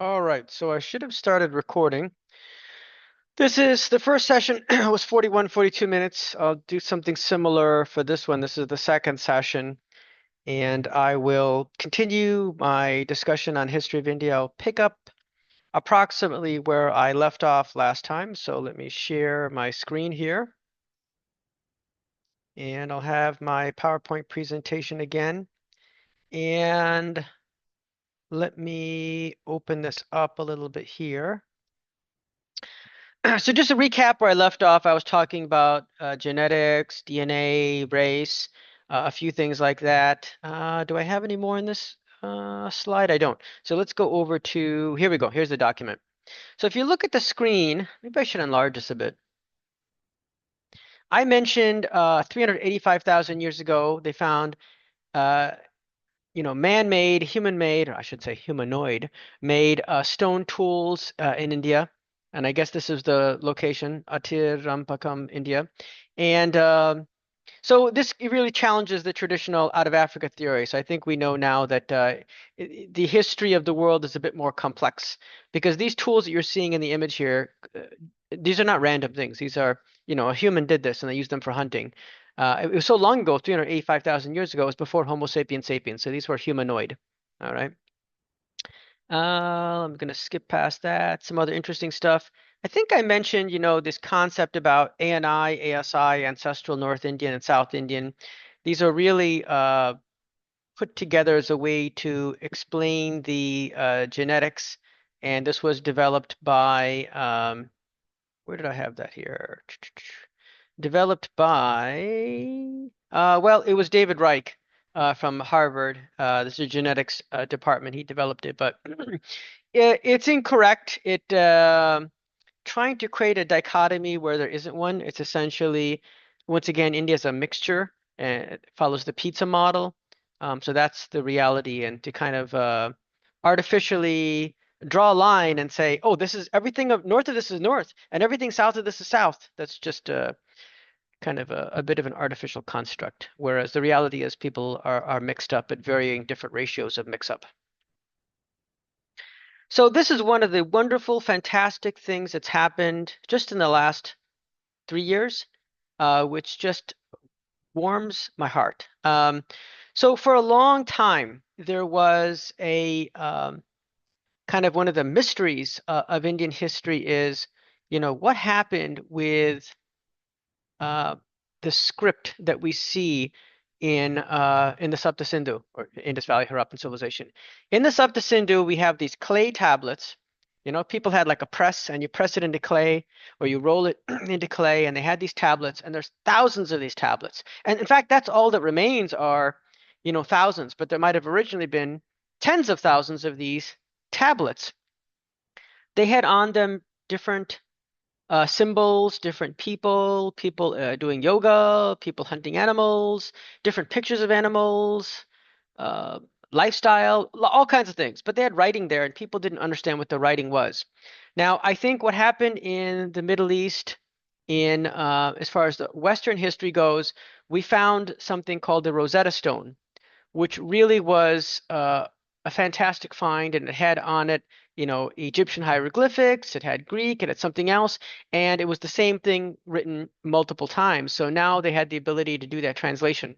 All right, so I should have started recording. This is the first session was 41, 42 minutes. I'll do something similar for this one. This is the second session, and I will continue my discussion on history of India. I'll pick up approximately where I left off last time. So let me share my screen here, and I'll have my PowerPoint presentation again. And let me open this up a little bit here. So just to recap where I left off, I was talking about genetics, DNA, race, a few things like that. Do I have any more in this slide? I don't. So let's go over to, here we go. Here's the document. So if you look at the screen, maybe I should enlarge this a bit. I mentioned 385,000 years ago, they found, uh, man-made, human-made, or I should say humanoid-made stone tools in India. And I guess this is the location, Atirampakam, India. And so this really challenges the traditional out of Africa theory. So I think we know now that the history of the world is a bit more complex because these tools that you're seeing in the image here, these are not random things. These are, a human did this and they used them for hunting. It was so long ago, 385,000 years ago, it was before Homo sapiens sapiens. So these were humanoid. All right. I'm going to skip past that. Some other interesting stuff. I think I mentioned, this concept about ANI, ASI, Ancestral North Indian and South Indian. These are really put together as a way to explain the genetics. And this was developed by, where did I have that here? Developed by, well, it was David Reich from Harvard. This is a genetics department. He developed it, but it's incorrect. It trying to create a dichotomy where there isn't one. It's essentially, once again, India is a mixture and it follows the pizza model. So that's the reality, and to kind of artificially draw a line and say, oh, this is everything of north of this is north, and everything south of this is south. That's just kind of a bit of an artificial construct. Whereas the reality is people are mixed up at varying different ratios of mix up. So this is one of the wonderful, fantastic things that's happened just in the last 3 years, which just warms my heart. So for a long time, there was a kind of one of the mysteries of Indian history is, what happened with uh, the script that we see in the Sapta Sindhu or Indus Valley Harappan civilization. In the Sapta Sindhu, we have these clay tablets. People had like a press, and you press it into clay, or you roll it into clay, and they had these tablets, and there's thousands of these tablets. And in fact, that's all that remains are, thousands, but there might have originally been tens of thousands of these tablets. They had on them different symbols, different people doing yoga, people hunting animals, different pictures of animals, uh, lifestyle, all kinds of things. But they had writing there, and people didn't understand what the writing was. Now, I think what happened in the Middle East, in as far as the Western history goes, we found something called the Rosetta Stone, which really was a fantastic find, and it had on it, Egyptian hieroglyphics, it had Greek, it had something else, and it was the same thing written multiple times. So now they had the ability to do that translation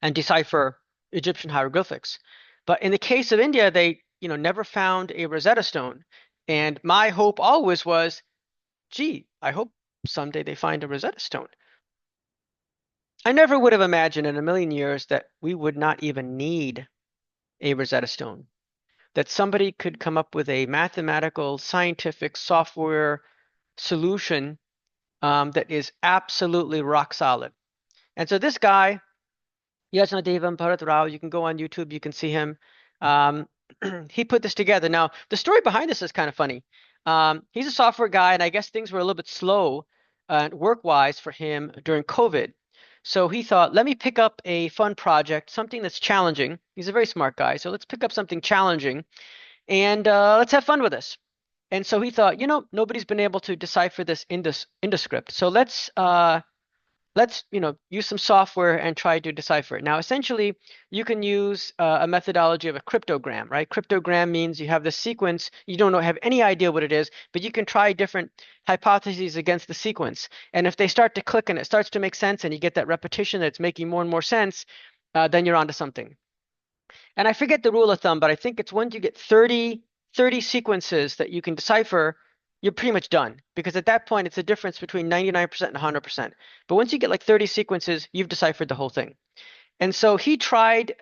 and decipher Egyptian hieroglyphics. But in the case of India, they, never found a Rosetta Stone. And my hope always was, gee, I hope someday they find a Rosetta Stone. I never would have imagined in a million years that we would not even need a Rosetta Stone, that somebody could come up with a mathematical, scientific software solution that is absolutely rock solid. And so this guy, Yajnadevan Bharat Rao, you can go on YouTube, you can see him. Um, he put this together. Now, the story behind this is kind of funny. He's a software guy, and I guess things were a little bit slow work-wise for him during COVID. So he thought, let me pick up a fun project, something that's challenging. He's a very smart guy, so let's pick up something challenging and let's have fun with this. And so he thought, nobody's been able to decipher this Indus script, so let's let's, use some software and try to decipher it. Now, essentially, you can use a methodology of a cryptogram, right? Cryptogram means you have the sequence, you don't have any idea what it is, but you can try different hypotheses against the sequence. And if they start to click and it starts to make sense and you get that repetition that's making more and more sense, then you're onto something. And I forget the rule of thumb, but I think it's once you get 30 sequences that you can decipher, you're pretty much done. Because at that point, it's a difference between 99% and 100%. But once you get like 30 sequences, you've deciphered the whole thing. And so he tried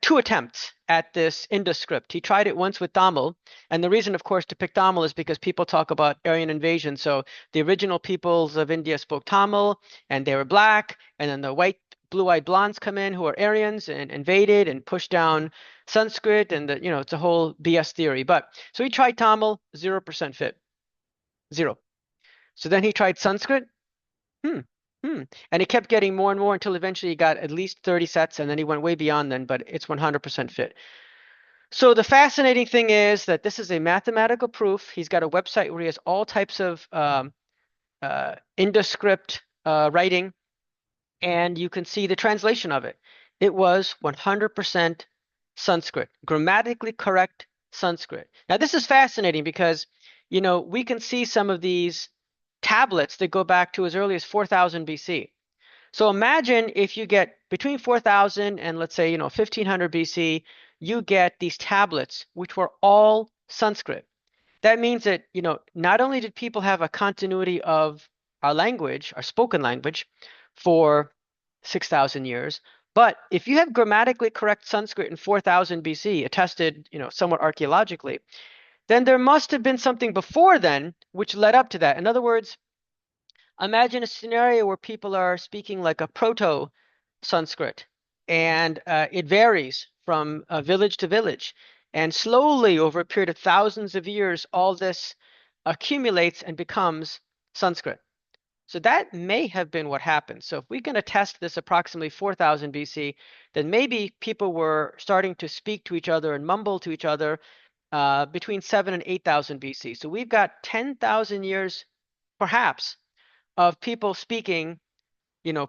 two attempts at this Indus script. He tried it once with Tamil, and the reason, of course, to pick Tamil is because people talk about Aryan invasion. So the original peoples of India spoke Tamil, and they were black, and then the white, blue-eyed blondes come in who are Aryans and invaded and pushed down Sanskrit, and it's a whole BS theory. But so he tried Tamil, 0% fit, zero. So then he tried Sanskrit. Hmm. Hmm. And he kept getting more and more until eventually he got at least 30 sets, and then he went way beyond then, but it's 100% fit. So the fascinating thing is that this is a mathematical proof. He's got a website where he has all types of IndoScript writing, and you can see the translation of it. It was 100% Sanskrit, grammatically correct Sanskrit. Now, this is fascinating because, we can see some of these tablets that go back to as early as 4000 BC. So imagine if you get between 4000 and let's say, 1500 BC, you get these tablets, which were all Sanskrit. That means that, not only did people have a continuity of our language, our spoken language, for 6,000 years, but if you have grammatically correct Sanskrit in 4000 BC, attested, somewhat archaeologically, then there must have been something before then which led up to that. In other words, imagine a scenario where people are speaking like a proto Sanskrit, and it varies from village to village. And slowly, over a period of thousands of years, all this accumulates and becomes Sanskrit. So that may have been what happened. So if we can attest this approximately 4000 BC, then maybe people were starting to speak to each other and mumble to each other between 7 and 8000 BC. So we've got 10,000 years, perhaps, of people speaking,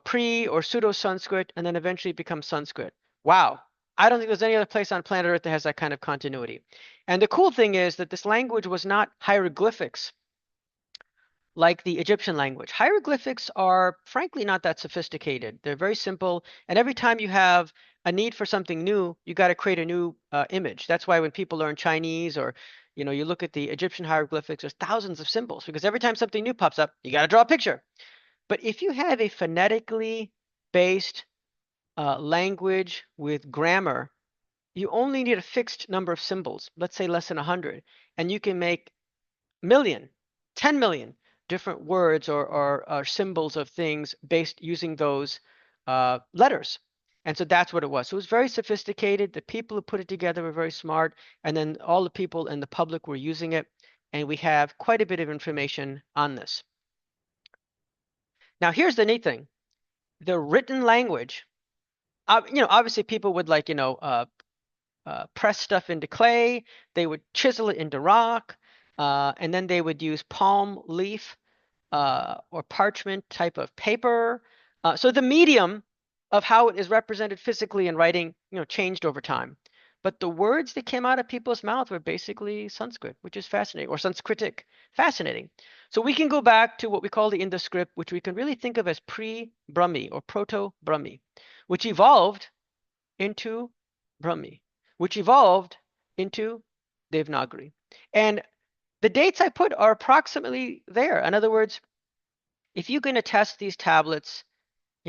pre or pseudo Sanskrit, and then eventually become Sanskrit. Wow. I don't think there's any other place on planet Earth that has that kind of continuity. And the cool thing is that this language was not hieroglyphics like the Egyptian language. Hieroglyphics are frankly not that sophisticated. They're very simple, and every time you have a need for something new, you got to create a new image. That's why when people learn Chinese or you look at the Egyptian hieroglyphics, there's thousands of symbols because every time something new pops up, you got to draw a picture. But if you have a phonetically based language with grammar, you only need a fixed number of symbols, let's say less than 100, and you can make million, 10 million different words or symbols of things based using those letters. And so that's what it was. So it was very sophisticated. The people who put it together were very smart, and then all the people in the public were using it, and we have quite a bit of information on this. Now, here's the neat thing. The written language, obviously people would press stuff into clay, they would chisel it into rock, and then they would use palm leaf or parchment type of paper. So the medium of how it is represented physically in writing, changed over time. But the words that came out of people's mouth were basically Sanskrit, which is fascinating, or Sanskritic, fascinating. So we can go back to what we call the Indus script, which we can really think of as pre-Brahmi or Proto-Brahmi, which evolved into Brahmi, which evolved into Devanagari. And the dates I put are approximately there. In other words, if you can attest these tablets,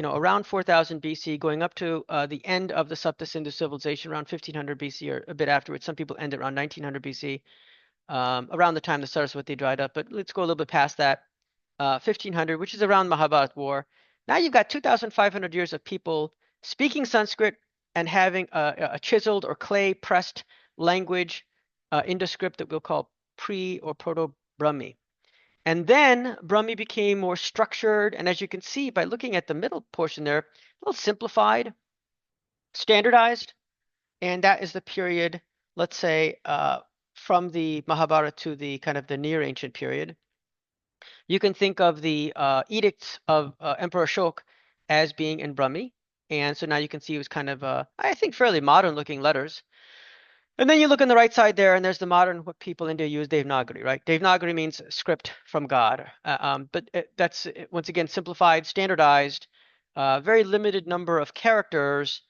around 4000 BC, going up to the end of the Sapta Sindhu civilization, around 1500 BC or a bit afterwards. Some people end around 1900 BC, around the time the Saraswati dried up. But let's go a little bit past that, 1500, which is around Mahabharat War. Now you've got 2,500 years of people speaking Sanskrit and having a chiseled or clay pressed language, Indus script that we'll call pre or Proto-Brahmi. And then Brahmi became more structured, and as you can see by looking at the middle portion there, a little simplified, standardized, and that is the period, let's say, from the Mahabharata to the kind of the near ancient period. You can think of the edicts of Emperor Ashoka as being in Brahmi. And so now you can see it was kind of, I think, fairly modern looking letters. And then you look on the right side there, and there's the modern, what people in India use, Devanagari, right? Devanagari means script from God. That's, once again, simplified, standardized, very limited number of characters.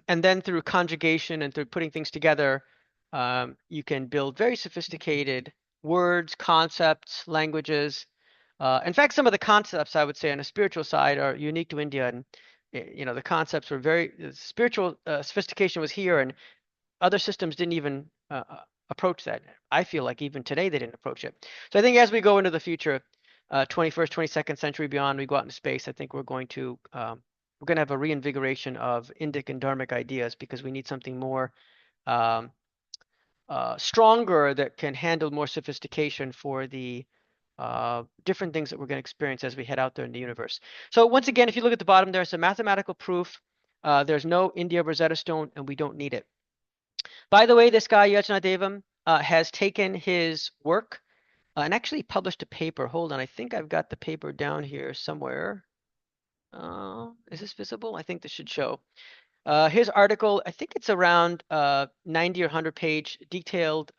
And then through conjugation and through putting things together, you can build very sophisticated words, concepts, languages. In fact, some of the concepts I would say on a spiritual side are unique to India, and the concepts were very spiritual sophistication was here, and other systems didn't even approach that. I feel like even today they didn't approach it. So I think as we go into the future, 21st, 22nd century beyond, we go out into space. I think we're going to have a reinvigoration of Indic and Dharmic ideas because we need something more um, stronger that can handle more sophistication for the different things that we're going to experience as we head out there in the universe. So once again, if you look at the bottom, there's a mathematical proof. There's no India Rosetta Stone, and we don't need it. By the way, this guy Yajnadevam has taken his work and actually published a paper. Hold on, I think I've got the paper down here somewhere. Is this visible? I think this should show. His article, I think it's around 90 or 100 page detailed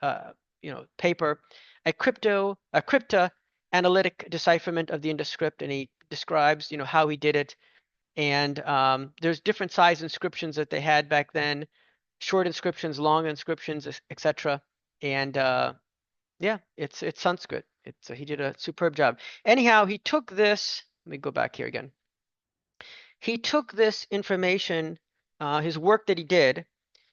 paper, a crypta analytic decipherment of the Indus script, and he describes how he did it. And there's different size inscriptions that they had back then, short inscriptions, long inscriptions, etc. And yeah, it's Sanskrit. He did a superb job. Anyhow, he took this. Let me go back here again. He took this information, his work that he did,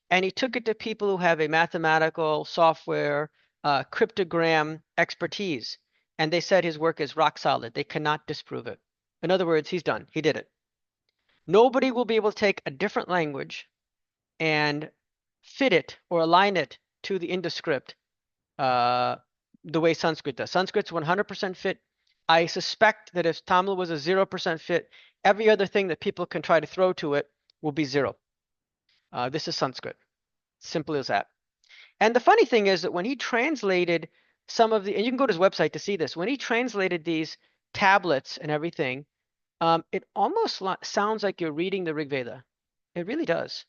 and he took it to people who have a mathematical software cryptogram expertise. And they said his work is rock solid. They cannot disprove it. In other words, he's done. He did it. Nobody will be able to take a different language and fit it or align it to the Indus script the way Sanskrit does. Sanskrit's 100% fit. I suspect that if Tamil was a 0% fit, every other thing that people can try to throw to it will be zero. This is Sanskrit. Simple as that. And the funny thing is that when he translated some of the, and you can go to his website to see this, when he translated these tablets and everything, it almost sounds like you're reading the Rig Veda. It really does.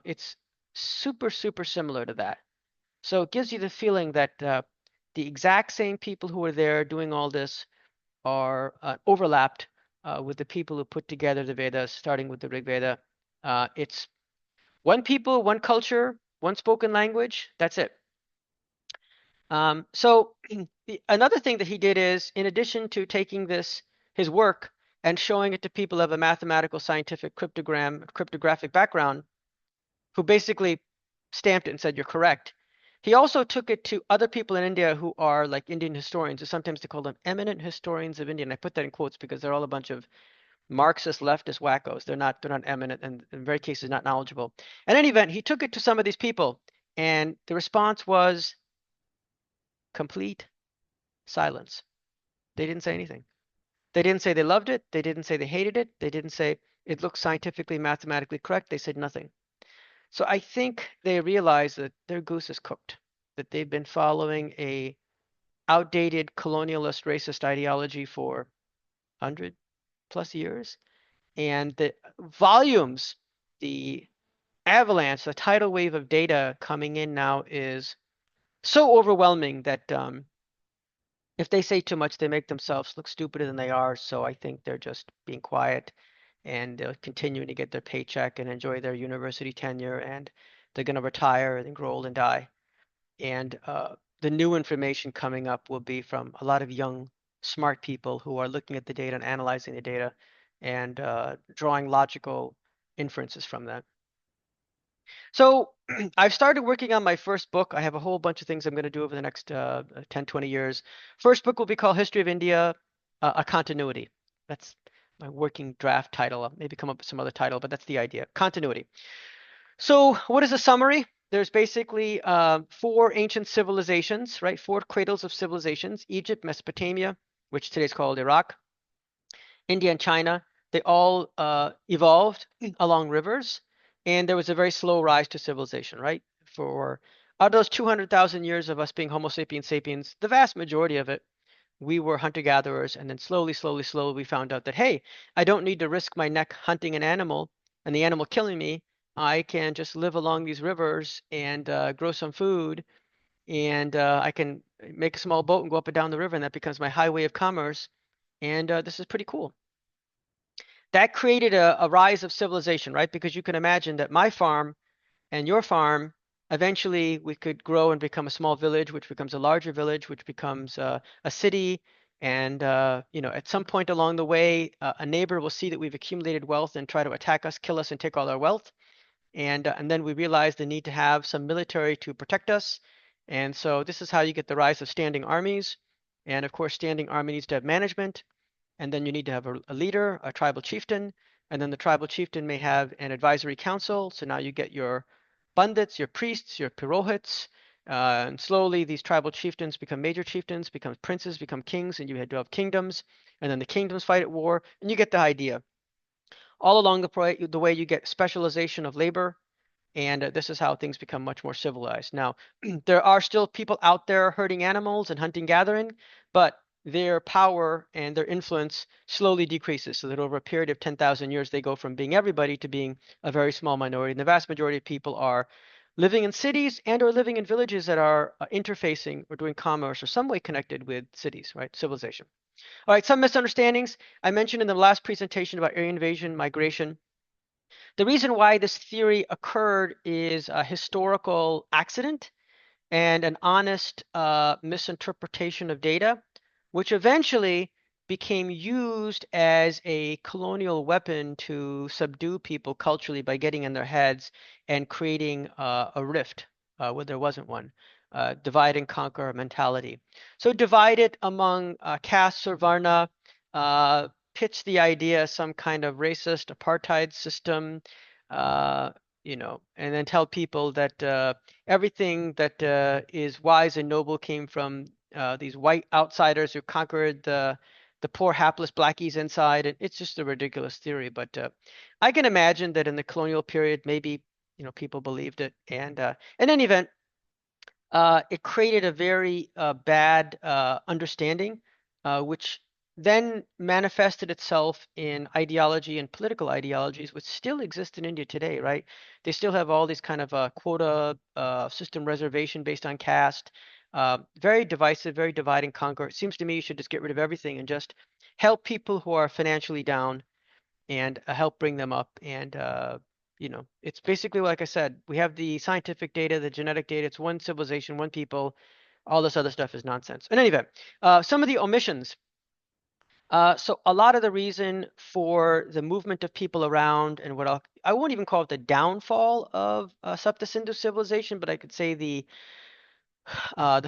It's super, super similar to that. So it gives you the feeling that the exact same people who are there doing all this are overlapped with the people who put together the Vedas, starting with the Rig Veda. It's one people, one culture, one spoken language. That's it. So another thing that he did is, in addition to taking his work and showing it to people of a mathematical, scientific, cryptographic background, who basically stamped it and said, you're correct. He also took it to other people in India who are like Indian historians, or sometimes they call them eminent historians of India. And I put that in quotes because they're all a bunch of Marxist leftist wackos. They're not eminent, and in very cases not knowledgeable. In any event, he took it to some of these people, and the response was complete silence. They didn't say anything. They didn't say they loved it. They didn't say they hated it. They didn't say it looks scientifically, mathematically correct. They said nothing. So I think they realized that their goose is cooked, that they've been following a outdated colonialist racist ideology for 100+ years. And the volumes, the avalanche, the tidal wave of data coming in now is so overwhelming that if they say too much, they make themselves look stupider than they are. So I think they're just being quiet, and they're continuing to get their paycheck and enjoy their university tenure, and they're going to retire and grow old and die. And the new information coming up will be from a lot of young, smart people who are looking at the data and analyzing the data and drawing logical inferences from that. So I've started working on my first book. I have a whole bunch of things I'm going to do over the next 10, 20 years. First book will be called History of India, A Continuity. That's my working draft title. I'll maybe come up with some other title, but that's the idea. Continuity. So what is a summary? There's basically 4 ancient civilizations, right? 4 cradles of civilizations: Egypt, Mesopotamia, which today is called Iraq, India, and China. They all evolved along rivers, and there was a very slow rise to civilization, right? For out of those 200,000 years of us being Homo sapiens sapiens, the vast majority of it we were hunter-gatherers, and then slowly, slowly, slowly, we found out that, hey, I don't need to risk my neck hunting an animal and the animal killing me. I can just live along these rivers and grow some food, and I can make a small boat and go up and down the river, and that becomes my highway of commerce. And this is pretty cool. That created a rise of civilization, right? Because you can imagine that my farm and your farm, eventually we could grow and become a small village, which becomes a larger village, which becomes a city. And at some point along the way, a neighbor will see that we've accumulated wealth and try to attack us, kill us, and take all our wealth. And then we realize the need to have some military to protect us. And so this is how you get the rise of standing armies. And of course, standing army needs to have management, and then you need to have a leader, a tribal chieftain, and then the tribal chieftain may have an advisory council. So now you get your bandits, your priests, your purohits, and slowly these tribal chieftains become major chieftains, become princes, become kings, and you had to have kingdoms, and then the kingdoms fight at war, and you get the idea. All along the way, you get specialization of labor, and this is how things become much more civilized. Now, there are still people out there herding animals and hunting gathering, but their power and their influence slowly decreases so that over a period of 10,000 years, they go from being everybody to being a very small minority. And the vast majority of people are living in cities and or living in villages that are interfacing or doing commerce or some way connected with cities, right? Civilization. All right, some misunderstandings. I mentioned in the last presentation about Aryan invasion, migration. The reason why this theory occurred is a historical accident and an honest misinterpretation of data, which eventually became used as a colonial weapon to subdue people culturally by getting in their heads and creating a rift where there wasn't one. Divide and conquer mentality. So divide it among castes or varna, pitch the idea of some kind of racist apartheid system, uh, and then tell people that everything that is wise and noble came from these white outsiders who conquered the poor hapless blackies inside. And it's just a ridiculous theory. But I can imagine that in the colonial period, maybe people believed it. And in any event, it created a very bad understanding, which then manifested itself in ideology and political ideologies, which still exist in India today, right? They still have all these kind of quota system reservation based on caste. Very divisive, very divide and conquer. It seems to me you should just get rid of everything and just help people who are financially down and help bring them up. And it's basically like I said, we have the scientific data, the genetic data. It's one civilization, one people. All this other stuff is nonsense. In any event, some of the omissions. So a lot of the reason for the movement of people around and I won't even call it the downfall of Sapta Sindhu civilization, but I could say the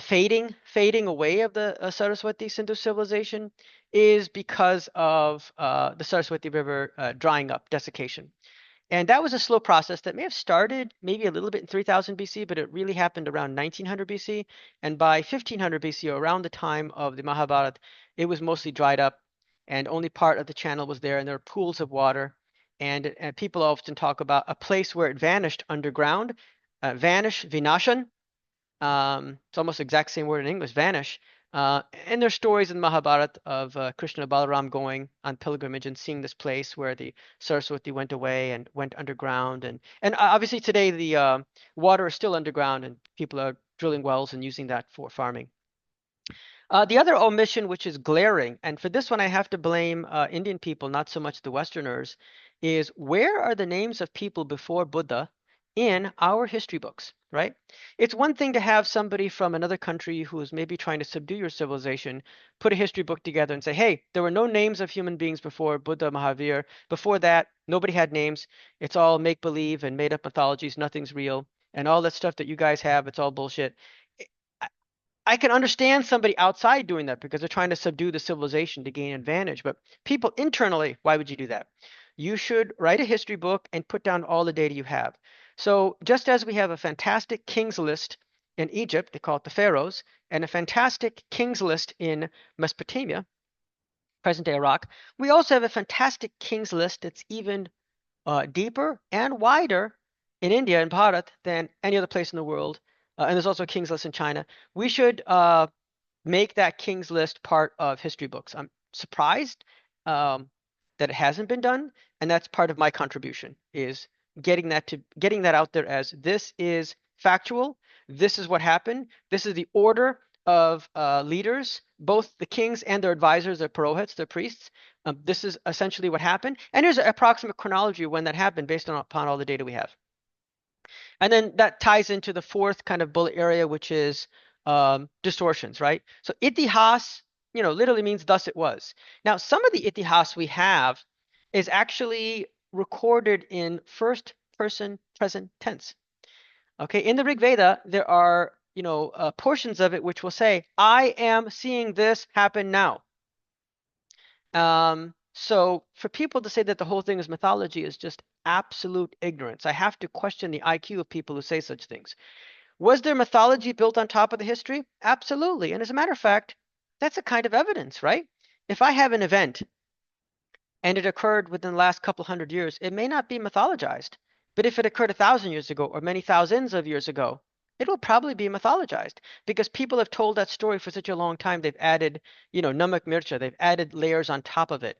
fading away of the Saraswati Sindhu civilization is because of the Saraswati River drying up, desiccation. And that was a slow process that may have started maybe a little bit in 3000 BC, but it really happened around 1900 BC. And by 1500 BC, or around the time of the Mahabharata, it was mostly dried up and only part of the channel was there, and there were pools of water. And people often talk about a place where it vanished underground, vanish, vinashan. It's almost the exact same word in English, vanish. And there's stories in Mahabharata of Krishna and Balaram going on pilgrimage and seeing this place where the Saraswati went away and went underground. And obviously today the water is still underground and people are drilling wells and using that for farming. The other omission, which is glaring, and for this one I have to blame Indian people, not so much the Westerners, is where are the names of people before Buddha in our history books, right? It's one thing to have somebody from another country who is maybe trying to subdue your civilization put a history book together and say, hey, there were no names of human beings before Buddha, Mahavir. Before that, nobody had names. It's all make-believe and made-up mythologies. Nothing's real. And all that stuff that you guys have, it's all bullshit. I can understand somebody outside doing that because they're trying to subdue the civilization to gain advantage. But people internally, why would you do that? You should write a history book and put down all the data you have. So just as we have a fantastic kings list in Egypt, they call it the pharaohs, and a fantastic kings list in Mesopotamia, present-day Iraq, we also have a fantastic kings list that's even deeper and wider in India and Bharat than any other place in the world. And there's also a king's list in China. We should make that King's List part of history books. I'm surprised um, that it hasn't been done, and that's part of my contribution is getting that out there as this is factual. This is what happened. This is the order of leaders, both the kings and their advisors, their purohits, their priests. This is essentially what happened, and here's an approximate chronology of when that happened based upon all the data we have. And then that ties into the fourth kind of bullet area, which is distortions, right? So itihas, literally means thus it was. Now, some of the itihas we have is actually recorded in first person present tense. Okay, in the Rig Veda, there are, portions of it which will say, I am seeing this happen now. So for people to say that the whole thing is mythology is just absolute ignorance. I have to question the IQ of people who say such things. Was there mythology built on top of the history? Absolutely. And as a matter of fact, that's a kind of evidence, right? If I have an event and it occurred within the last couple hundred years, it may not be mythologized. But if it occurred 1,000 years ago or many thousands of years ago, it will probably be mythologized because people have told that story for such a long time. They've added, namak mircha, they've added layers on top of it.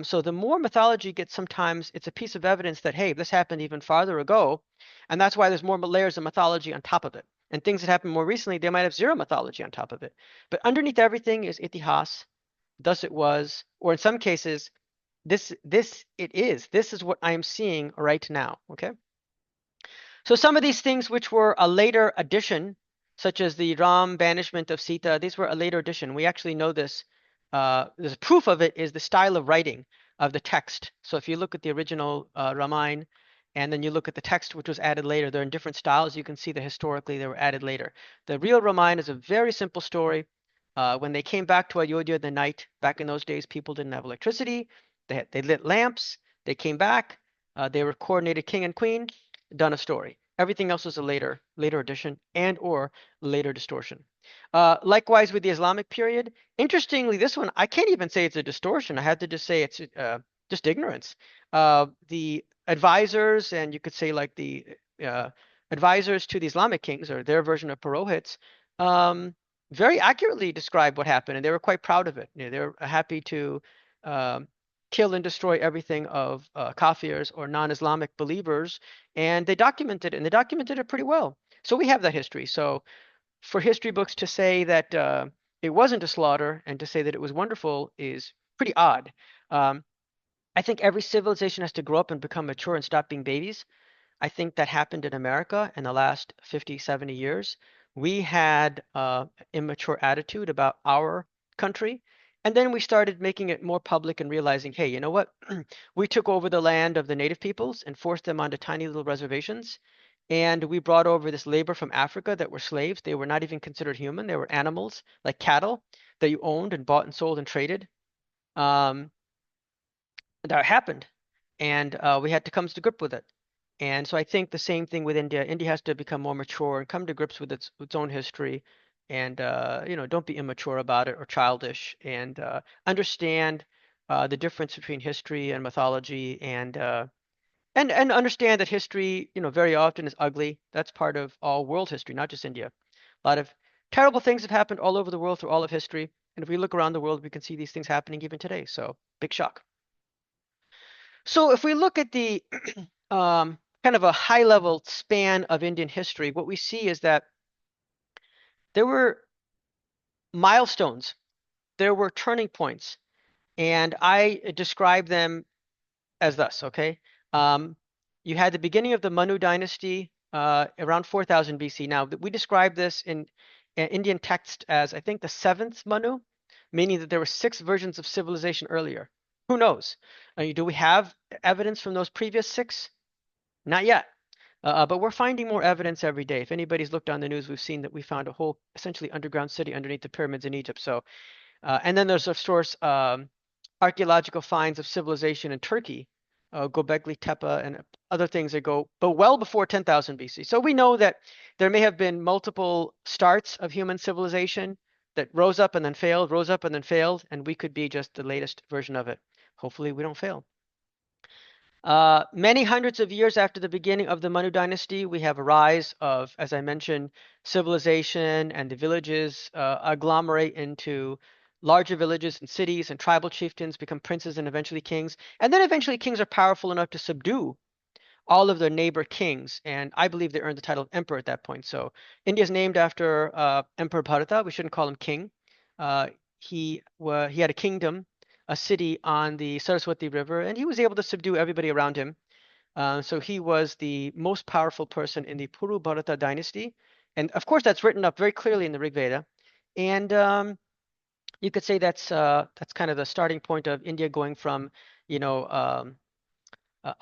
So the more mythology gets, sometimes it's a piece of evidence that, hey, this happened even farther ago. And that's why there's more layers of mythology on top of it. And things that happened more recently, they might have zero mythology on top of it. But underneath everything is itihas, thus it was, or in some cases, this it is. This is what I am seeing right now. Okay. So some of these things which were a later addition, such as the Ram banishment of Sita, these were a later addition. We actually know this. There's proof of it is the style of writing of the text. So if you look at the original Ramayana, and then you look at the text which was added later, they're in different styles. You can see that historically they were added later. The real Ramayana is a very simple story. When they came back to Ayodhya in the night, back in those days, people didn't have electricity. They lit lamps. They came back. They were coordinated king and queen. Done a story. Everything else was a later addition and or later distortion. Likewise with the Islamic period. Interestingly, this one I can't even say it's a distortion. I had to just say it's just ignorance. The advisors, and you could say like the advisors to the Islamic kings or their version of Purohits, very accurately described what happened, and they were quite proud of it. They were happy to kill and destroy everything of kafirs or non-Islamic believers, and they documented it, and they documented it pretty well. So we have that history. So for history books to say that it wasn't a slaughter and to say that it was wonderful is pretty odd. I think every civilization has to grow up and become mature and stop being babies. I think that happened in America in the last 50, 70 years. We had immature attitude about our country. And then we started making it more public and realizing, hey, you know what? We took over the land of the native peoples and forced them onto tiny little reservations. And we brought over this labor from Africa that were slaves. They were not even considered human. They were animals like cattle that you owned and bought and sold and traded. Um, that happened. And we had to come to grip with it. And so I think the same thing with India. India has to become more mature and come to grips with its own history, and don't be immature about it or childish, and understand the difference between history and mythology, and understand that history, very often is ugly. That's part of all world history, not just India. A lot of terrible things have happened all over the world through all of history, and if we look around the world, we can see these things happening even today. So big shock. So if we look at the kind of a high level span of Indian history, what we see is that there were milestones, there were turning points, and I describe them as thus, okay? Um, you had the beginning of the Manu dynasty around 4000 BC. Now, we describe this in Indian text as, I think, the seventh Manu, meaning that there were 6 versions of civilization earlier. Who knows? Do we have evidence from those previous 6? Not yet. But we're finding more evidence every day. If anybody's looked on the news, we've seen that we found a whole essentially underground city underneath the pyramids in Egypt. So, and then there's of course archaeological finds of civilization in Turkey, Göbekli Tepe, and other things that go, but well before 10,000 BC. So we know that there may have been multiple starts of human civilization that rose up and then failed, rose up and then failed, and we could be just the latest version of it. Hopefully, we don't fail. Many hundreds of years after the beginning of the Manu dynasty, we have a rise of, as I mentioned, civilization, and the villages agglomerate into larger villages and cities, and tribal chieftains become princes and eventually kings. And then eventually kings are powerful enough to subdue all of their neighbor kings, and I believe they earned the title of emperor at that point. So India is named after Emperor Bharata. We shouldn't call him king. Uh, he had a kingdom, a city on the Saraswati River, and he was able to subdue everybody around him. So he was the most powerful person in the Puru Bharata dynasty, and of course that's written up very clearly in the Rig Veda. And you could say that's kind of the starting point of India going from, you know,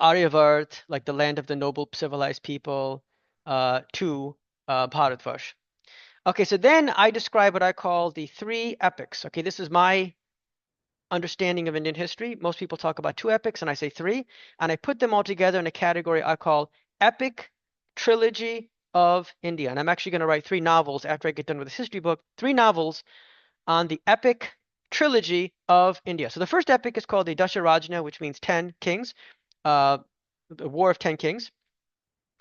Aryavart, like the land of the noble civilized people, to Bharatvarsh. Okay, so then I describe what I call the three epics. Okay, this is my understanding of Indian history. Most people talk about two epics, and I say three, and I put them all together in a category I call Epic Trilogy of India. And I'm actually going to write three novels after I get done with this history book, three novels on the epic trilogy of India. So the first epic is called the Dasharajna, which means 10 kings, uh, the War of 10 Kings.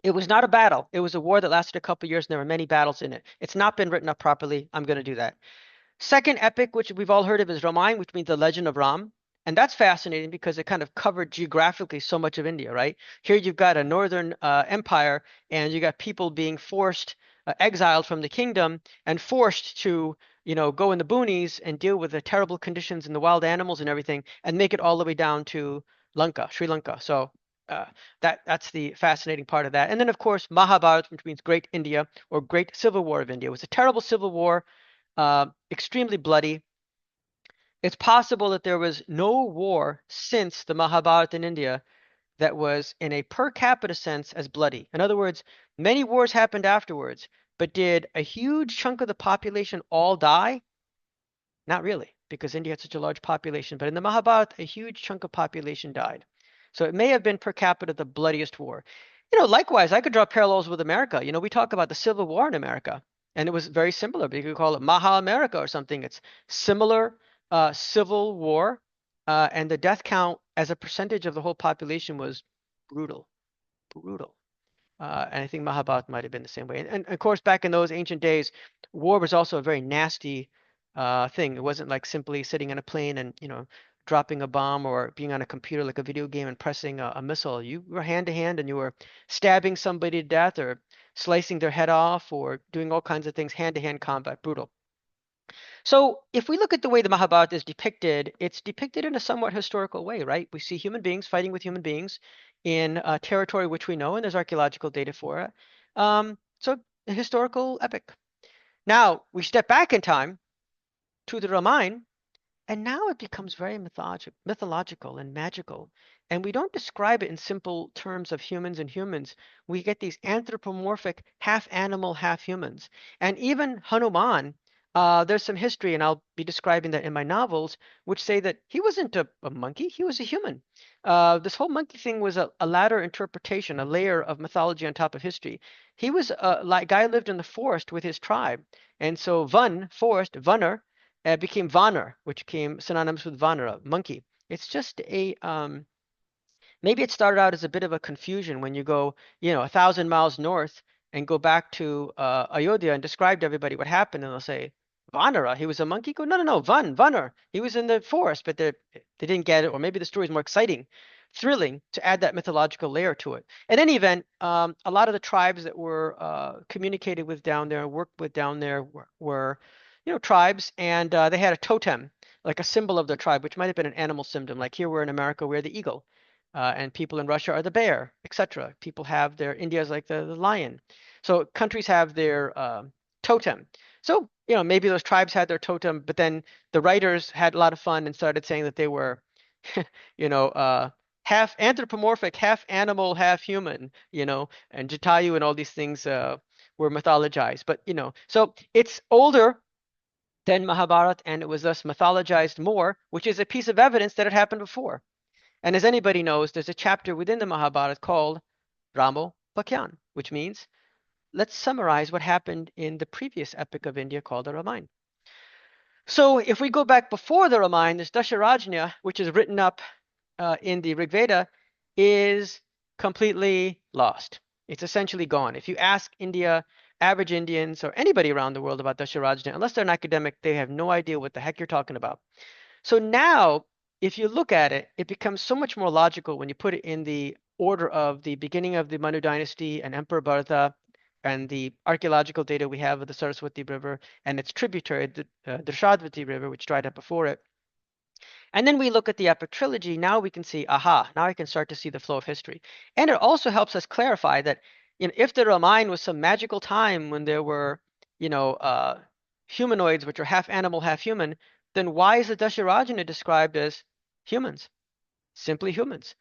It was not a battle. It was a war that lasted a couple years, and there were many battles in it. It's not been written up properly. I'm going to do that. Second epic, which we've all heard of, is Ramayana, which means the legend of Ram. And that's fascinating because it kind of covered geographically so much of India, right? Here you've got a northern empire, and you got people being forced, exiled from the kingdom, and forced to, go in the boonies and deal with the terrible conditions and the wild animals and everything, and make it all the way down to Lanka, Sri Lanka. So uh, that's the fascinating part of that. And then, of course, Mahabharata, which means Great India or Great Civil War of India. It was a terrible civil war, extremely bloody. It's possible that there was no war since the Mahabharata in India that was, in a per capita sense, as bloody. In other words, many wars happened afterwards, but did a huge chunk of the population all die? Not really, because India had such a large population. But in the Mahabharata, a huge chunk of population died. So it may have been per capita the bloodiest war. Likewise, I could draw parallels with America. We talk about the Civil War in America, and it was very similar. But you could call it Maha America or something. It's similar civil war, and the death count as a percentage of the whole population was brutal, brutal. And I think Mahabharata might have been the same way. And of course, back in those ancient days, war was also a very nasty thing. It wasn't like simply sitting on a plane and, dropping a bomb or being on a computer like a video game and pressing a missile. You were hand to hand and you were stabbing somebody to death or slicing their head off or doing all kinds of things, hand to hand combat, brutal. So if we look at the way the Mahabharata is depicted, it's depicted in a somewhat historical way, right? We see human beings fighting with human beings in a territory which we know, and there's archaeological data for it. So a historical epic. Now we step back in time to the Ramayana, and now it becomes very mythological and magical. And we don't describe it in simple terms of humans and humans. We get these anthropomorphic, half animal, half humans. And even Hanuman, there's some history, and I'll be describing that in my novels, which say that he wasn't a monkey, he was a human. This whole monkey thing was a latter interpretation, a layer of mythology on top of history. He was like guy lived in the forest with his tribe. And so Van, forest, Vanar, became Vanar, which came synonymous with Vanara, monkey. It's just maybe it started out as a bit of a confusion when you go, 1,000 miles north and go back to Ayodhya and describe to everybody what happened, and they'll say, Vanara, he was a monkey. Go, no, no, no, Vanar. He was in the forest, but they didn't get it, or maybe the story is more exciting, thrilling to add that mythological layer to it. In any event, a lot of the tribes that were communicated with down there, worked with down there, were tribes, and they had a totem, like a symbol of their tribe, which might have been an animal symbol. Like here we're in America, we're the eagle, and people in Russia are the bear, etc. People have their India's like the lion. So countries have their totem. So maybe those tribes had their totem, but then the writers had a lot of fun and started saying that they were, you know, uh, half anthropomorphic, half animal, half human, and Jatayu and all these things were mythologized. But so it's older than Mahabharata, and it was thus mythologized more, which is a piece of evidence that it happened before. And as anybody knows, there's a chapter within the Mahabharata called Ramo Pakyan, which means let's summarize what happened in the previous epic of India called the Ramayana. So if we go back before the Ramayana, there's Dasharajna, which is written up in the Rig Veda, is completely lost. It's essentially gone. If you ask average Indians or anybody around the world about Dasharajna, unless they're an academic, they have no idea what the heck you're talking about. So now, if you look at it, it becomes so much more logical when you put it in the order of the beginning of the Manu dynasty and Emperor Bharata and the archaeological data we have of the Saraswati River and its tributary, the Drashadvati River, which dried up before it. And then we look at the epic trilogy. Now we can see, aha, now I can start to see the flow of history. And it also helps us clarify that, if the Ramayana was some magical time when there were, humanoids which are half animal, half human, then why is the Dasharajana described as humans, simply humans,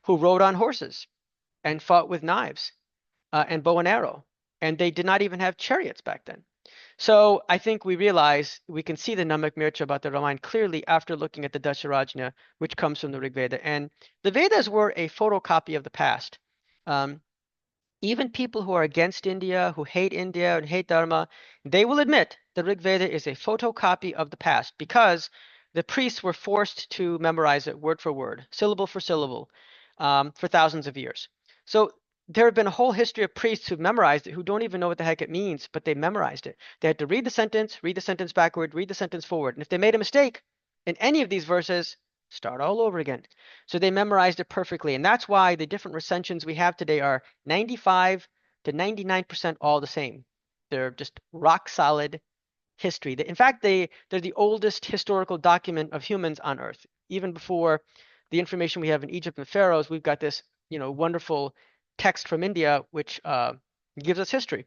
who rode on horses and fought with knives and bow and arrow? And they did not even have chariots back then. So I think we realize we can see the Namak Mircha about the Ramayana clearly after looking at the Dasharajna, which comes from the Rig Veda. And the Vedas were a photocopy of the past. Um, Even people who are against India, who hate India and hate Dharma, they will admit the Rig Veda is a photocopy of the past because the priests were forced to memorize it word for word, syllable for syllable, for thousands of years. So there have been a whole history of priests who've memorized it who don't even know what the heck it means, but they memorized it. They had to read the sentence backward, read the sentence forward. And if they made a mistake in any of these verses, start all over again. So they memorized it perfectly. And that's why the different recensions we have today are 95 to 99% all the same. They're just rock solid history. In fact, they're the oldest historical document of humans on Earth. Even before the information we have in Egypt and pharaohs, we've got this, wonderful text from India which gives us history.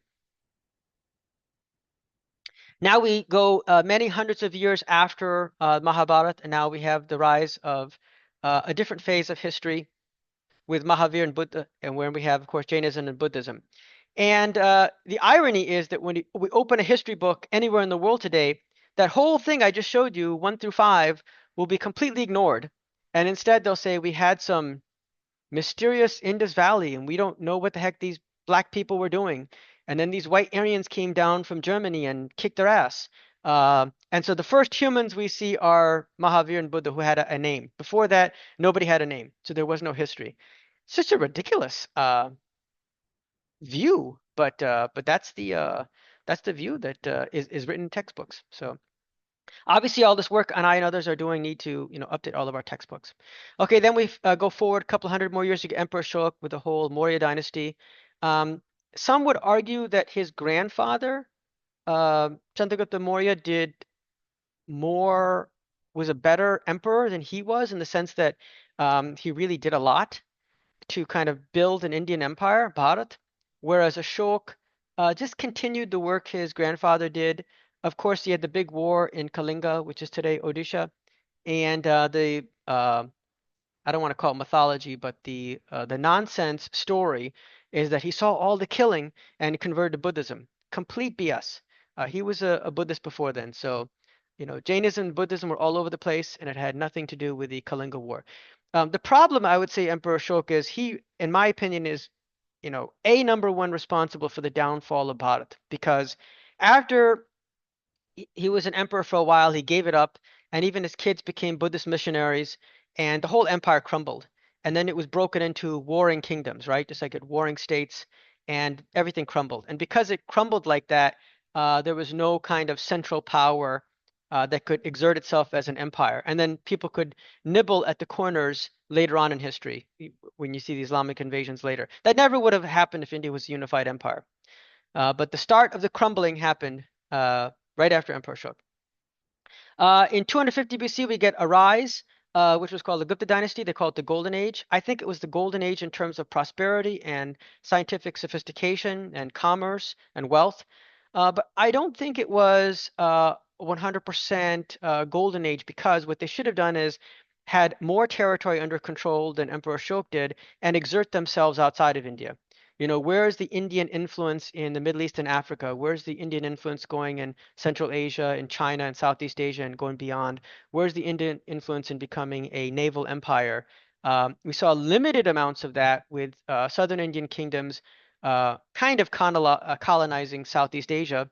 Now we go many hundreds of years after Mahabharata, and now we have the rise of a different phase of history with Mahavir and Buddha, and where we have, of course, Jainism and Buddhism. And the irony is that when we open a history book anywhere in the world today, that whole thing I just showed you, 1 through 5, will be completely ignored. And instead, they'll say we had some mysterious Indus Valley, and we don't know what the heck these black people were doing. And then these white Aryans came down from Germany and kicked their ass. And so the first humans we see are Mahavir and Buddha, who had a name. Before that, nobody had a name, so there was no history. It's just a ridiculous view, but that's the view that is written in textbooks. So obviously, all this work I and others are doing need to, update all of our textbooks. Okay, then we go forward a couple hundred more years to get Emperor Ashoka with the whole Maurya dynasty. Um, some would argue that his grandfather, Chandragupta Maurya, more, was a better emperor than he was in the sense that he really did a lot to kind of build an Indian empire, Bharat, whereas Ashok just continued the work his grandfather did. Of course, he had the big war in Kalinga, which is today Odisha, and I don't want to call it mythology, but the nonsense story is that he saw all the killing and converted to Buddhism. Complete BS. He was a Buddhist before then, so Jainism and Buddhism were all over the place, and it had nothing to do with the Kalinga War. The problem, I would say, Emperor Ashoka is he, in my opinion, is a number one responsible for the downfall of Bharat because after he was an emperor for a while. He gave it up, and even his kids became Buddhist missionaries, and the whole empire crumbled. And then it was broken into warring kingdoms, right? Just like at warring states, and everything crumbled. And because it crumbled like that, there was no kind of central power that could exert itself as an empire. And then people could nibble at the corners later on in history when you see the Islamic invasions later. That never would have happened if India was a unified empire. But the start of the crumbling happened right after Emperor Ashoka. In 250 BC, we get a rise, which was called the Gupta dynasty. They call it the Golden Age. I think it was the Golden Age in terms of prosperity and scientific sophistication and commerce and wealth. But I don't think it was 100% Golden Age because what they should have done is had more territory under control than Emperor Ashoka did and exert themselves outside of India. Where's the Indian influence in the Middle East and Africa? Where's the Indian influence going in Central Asia and China and Southeast Asia and going beyond? Where's the Indian influence in becoming a naval empire? We saw limited amounts of that with southern Indian kingdoms kind of colonizing Southeast Asia,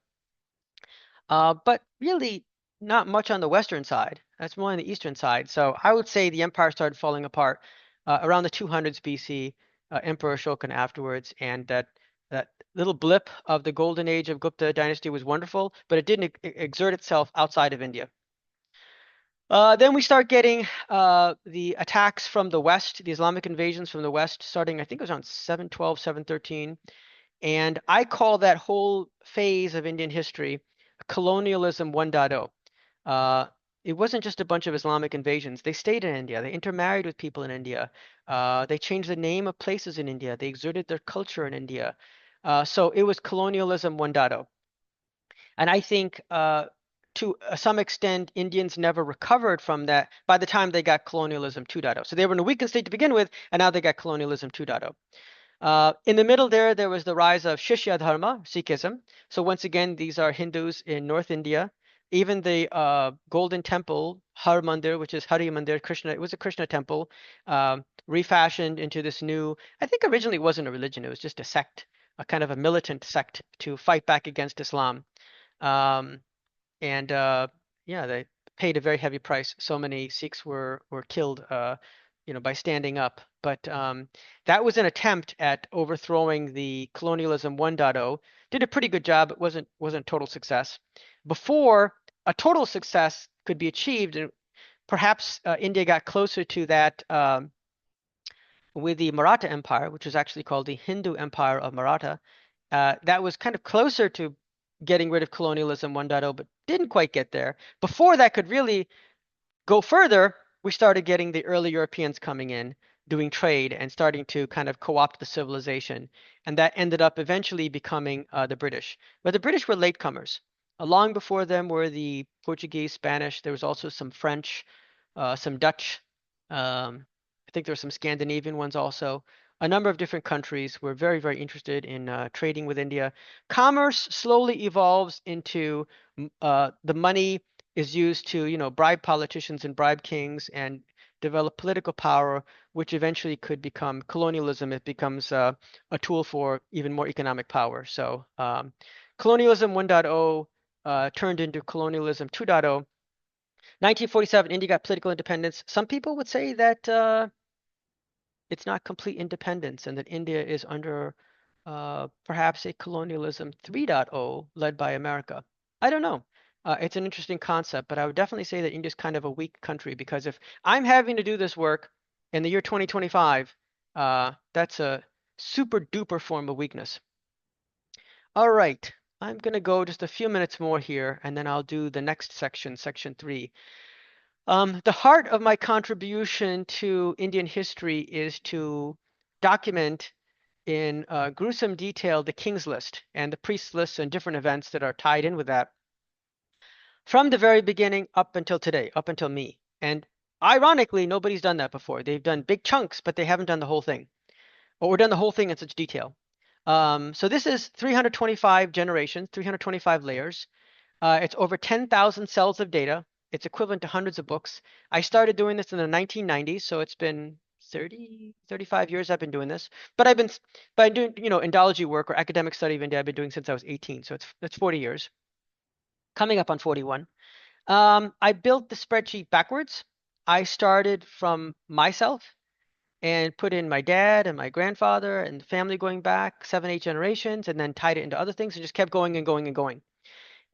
but really not much on the western side. That's more on the eastern side. So I would say the empire started falling apart around the 200s BC, Emperor Ashoka and afterwards, and that little blip of the golden age of Gupta dynasty was wonderful, but it didn't exert itself outside of India. Then we start getting the attacks from the west, the Islamic invasions from the west, starting I think it was on 712, 713. And I call that whole phase of Indian history colonialism 1.0. Uh, it wasn't just a bunch of Islamic invasions. They stayed in India. They intermarried with people in India. They changed the name of places in India. They exerted their culture in India. So it was colonialism 1.0. And I think to some extent, Indians never recovered from that by the time they got colonialism 2.0. So they were in a weakened state to begin with, and now they got colonialism 2.0. In the middle there was the rise of Shishya Dharma, Sikhism. So once again, these are Hindus in North India. Even the Golden Temple, Har Mandir, which is Hari Mandir, Krishna, it was a Krishna temple, refashioned into this new, I think originally it wasn't a religion, it was just a sect, a kind of a militant sect to fight back against Islam. Um, and yeah, they paid a very heavy price. So many Sikhs were killed, by standing up. But that was an attempt at overthrowing the colonialism 1.0. Did a pretty good job. It wasn't a total success. Before a total success could be achieved, and perhaps India got closer to that with the Maratha Empire, which was actually called the Hindu Empire of Maratha. That was kind of closer to getting rid of colonialism 1.0, but didn't quite get there. Before that could really go further, we started getting the early Europeans coming in, doing trade, and starting to kind of co-opt the civilization. And that ended up eventually becoming the British. But the British were latecomers. Long before them were the Portuguese, Spanish. There was also some French, some Dutch. I think there were some Scandinavian ones also. A number of different countries were very, very interested in trading with India. Commerce slowly evolves into the money is used to, bribe politicians and bribe kings and develop political power, which eventually could become colonialism. It becomes a tool for even more economic power. So colonialism 1.0 turned into colonialism 2.0. 1947, India got political independence. Some people would say that it's not complete independence and that India is under perhaps a colonialism 3.0 led by America. I don't know. It's an interesting concept, but I would definitely say that India is kind of a weak country because if I'm having to do this work in the year 2025, that's a super duper form of weakness. All right. I'm going to go just a few minutes more here, and then I'll do the next section, section 3. The heart of my contribution to Indian history is to document in gruesome detail the King's List and the priest lists and different events that are tied in with that from the very beginning up until today, up until me. And ironically, nobody's done that before. They've done big chunks, but they haven't done the whole thing or done the whole thing in such detail. So this is 325 generations, 325 layers. It's over 10,000 cells of data. It's equivalent to hundreds of books. I started doing this in the 1990s, so it's been 30, 35 years I've been doing this. But I've been doing, Indology work or academic study of India, I've been doing since I was 18. So that's 40 years, coming up on 41. I built the spreadsheet backwards. I started from myself and put in my dad and my grandfather and the family going back 7, 8 generations, and then tied it into other things and just kept going and going and going.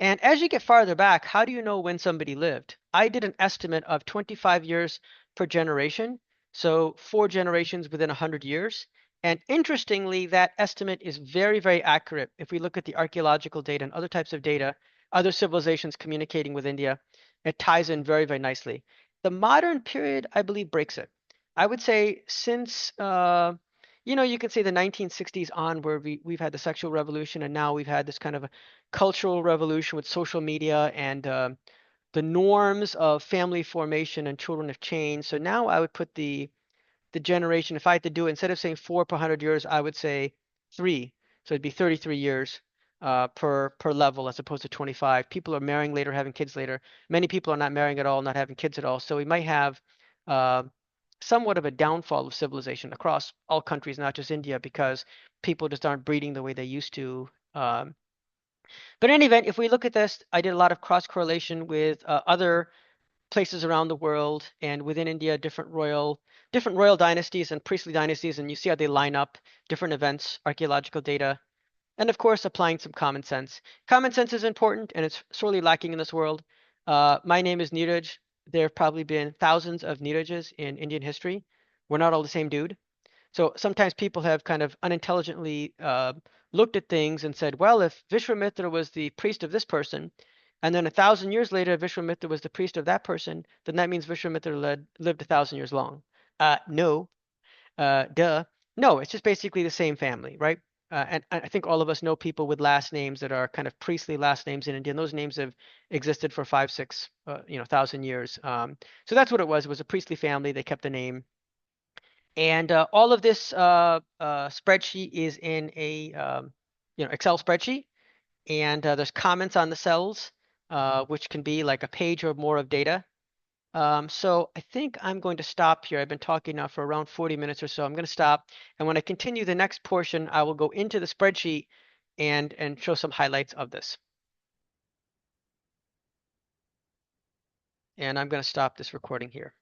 And as you get farther back, how do you know when somebody lived? I did an estimate of 25 years per generation, so 4 generations within 100 years. And interestingly, that estimate is very, very accurate. If we look at the archaeological data and other types of data, other civilizations communicating with India, it ties in very, very nicely. The modern period, I believe, breaks it. I would say since you could say the 1960s on where we've had the sexual revolution and now we've had this kind of a cultural revolution with social media and the norms of family formation and children have changed. So now I would put the generation, if I had to do it, instead of saying 4 per 100 years, I would say 3. So it'd be 33 years per level as opposed to 25. People are marrying later, having kids later. Many people are not marrying at all, not having kids at all. So we might have uh, somewhat of a downfall of civilization across all countries, not just India, because people just aren't breeding the way they used to. But in any event, if we look at this, I did a lot of cross correlation with other places around the world, and within India, different royal dynasties and priestly dynasties, and you see how they line up different events, archaeological data, and of course, applying some common sense. Common sense is important, and it's sorely lacking in this world. My name is Neeraj. There have probably been thousands of Neerajas in Indian history. We're not all the same dude. So sometimes people have kind of unintelligently looked at things and said, well, if Vishwamitra was the priest of this person, and then 1,000 years later, Vishwamitra was the priest of that person, then that means Vishwamitra lived 1,000 years long. No, duh. No, it's just basically the same family, right? And I think all of us know people with last names that are kind of priestly last names in India. And those names have existed for 5, 6, 1,000 years. So that's what it was. It was a priestly family. They kept the name. And all of this spreadsheet is in a Excel spreadsheet, and there's comments on the cells, which can be like a page or more of data. So I think I'm going to stop here. I've been talking now for around 40 minutes or so. I'm going to stop, and when I continue the next portion, I will go into the spreadsheet and show some highlights of this. And I'm going to stop this recording here.